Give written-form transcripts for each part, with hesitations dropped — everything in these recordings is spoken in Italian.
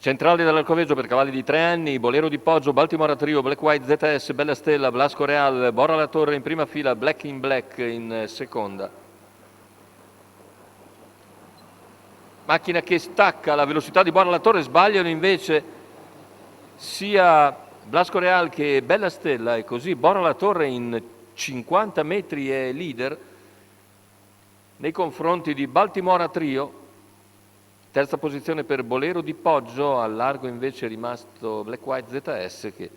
Centrali dell'Arcoveggio per cavalli di 3 anni, Bolero di Poggio, Baltimora Trio, Black White ZS, Bella Stella, Blasco Real, Bora La Torre in prima fila, Black in Black in seconda. Macchina che stacca, la velocità di Bora La Torre, sbagliano invece sia Blasco Real che Bella Stella e così Bora La Torre in 50 metri è leader nei confronti di Baltimora Trio. Terza posizione per Bolero di Poggio, al largo invece è rimasto Black White ZS che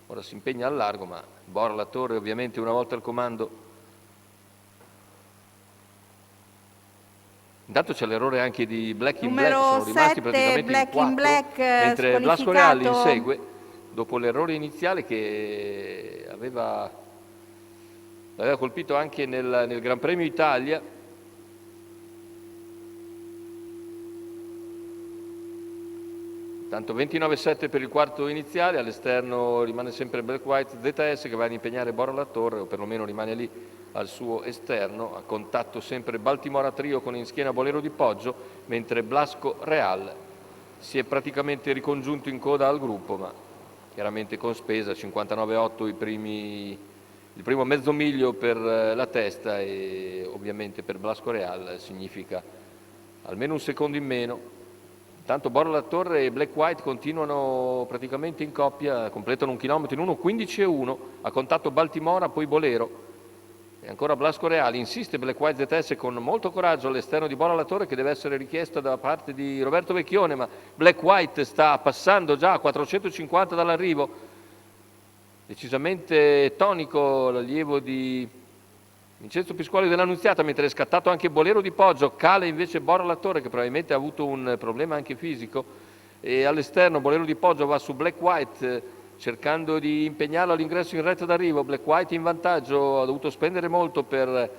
ora si impegna al largo, ma Bora La Torre ovviamente una volta al comando. Intanto c'è l'errore anche di Black in Black, sono rimasti praticamente Black in 4, in Black, mentre Blasco Real squalificato. insegue dopo l'errore iniziale che l'aveva colpito anche nel Gran Premio Italia. Tanto 29,7 per il quarto iniziale, all'esterno rimane sempre Black White ZS che va ad impegnare Bora La Torre, o perlomeno rimane lì al suo esterno, a contatto sempre Baltimora Trio con in schiena Bolero di Poggio, mentre Blasco Real si è praticamente ricongiunto in coda al gruppo, ma chiaramente con spesa, 59,8 il primo mezzo miglio per la testa e ovviamente per Blasco Real significa almeno un secondo in meno. Tanto Bora La Torre e Black White continuano praticamente in coppia, completano un chilometro in 1:15:1, a contatto Baltimora, poi Bolero. E ancora Blasco Real, insiste Black White ZS con molto coraggio all'esterno di Bora La Torre che deve essere richiesta da parte di Roberto Vecchione, ma Black White sta passando già a 450 dall'arrivo. Decisamente tonico l'allievo di Vincenzo Pisquali dell'Annunziata, mentre è scattato anche Bolero di Poggio, cala invece Bora La Torre che probabilmente ha avuto un problema anche fisico e all'esterno Bolero di Poggio va su Black White cercando di impegnarlo all'ingresso in retta d'arrivo. Black White in vantaggio, ha dovuto spendere molto per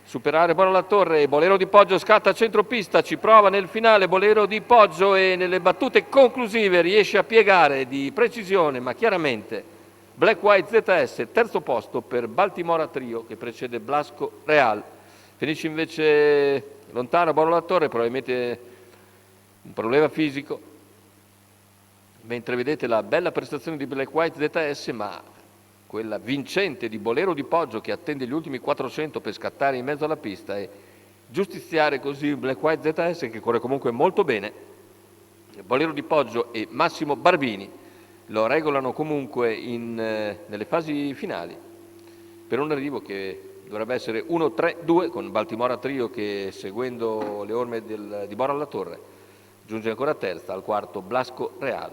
superare Bora La Torre. Bolero di Poggio scatta a centropista, ci prova nel finale Bolero di Poggio e nelle battute conclusive riesce a piegare di precisione, ma chiaramente Black White ZS, terzo posto per Baltimora Trio che precede Blasco Real. Finisce invece lontano Bora La Torre, probabilmente un problema fisico, mentre vedete la bella prestazione di Black White ZS, ma quella vincente di Bolero di Poggio che attende gli ultimi 400 per scattare in mezzo alla pista e giustiziare così Black White ZS che corre comunque molto bene. Bolero di Poggio e Massimo Barbini lo regolano comunque nelle fasi finali per un arrivo che dovrebbe essere 1-3-2 con Baltimora Trio che seguendo le orme di Bora La Torre giunge ancora terza, al quarto Blasco Real.